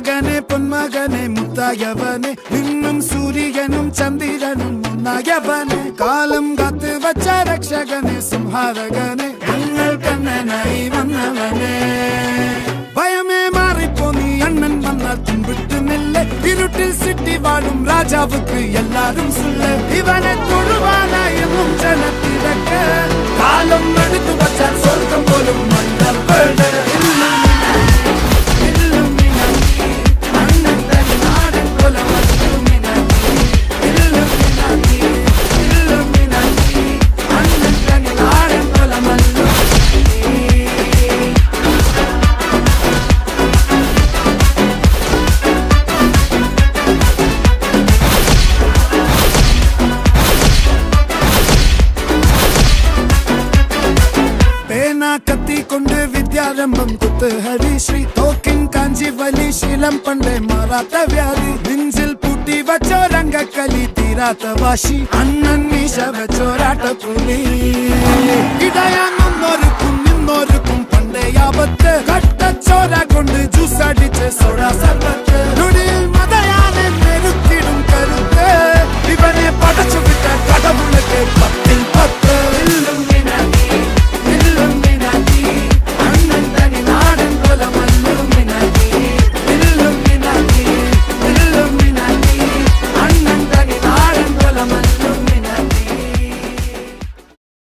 പൊന്മകനെ പൊന്മകനെ മുത്തായവനെ നിന്നും സൂര്യനും ചന്ദ്രനും ഒന്നായവനെ കാലം കാത്ത് വച്ച രക്ഷകനെ സംഹാരകനെ ഞങ്ങൾ കണ്ണനായി വന്നവനെ ഭയമേ മാറിപ്പോ നീ അണ്ണൻ വന്നാൽ തുമ്പിട്ട് നെല്ല് ഇരുട്ടിൽ സിറ്റി വാഴും രാജാവുക്ക് എല്ലാരും സുല്ല് ഇവനെ തൊഴുവാനായും ജനത്തിരക്ക് കാലം എടുത്തു വച്ചാൽ സ്വർഗം പോലും മണ്ണപ്പെട് കത്തിക്കൊണ്ട് വിദ്യാരംഭം കുത്ത് ഹരിശ്രീ തോക്കിൻ കാഞ്ചി വലി ശീലം പണ്ടേ മാറാത്ത വ്യാധി നെഞ്ചിൽ പൂട്ടി വച്ചോരംഗക്കലി തീരാത്ത വാശി അണ്ണൻ മീശ വെച്ചോരാട്ട പുലി ഇടയാങ്ങൊന്നൊരുക്കും നിന്നൊരുക്കും പണ്ടേ ആപത്ത് കട്ടച്ചോര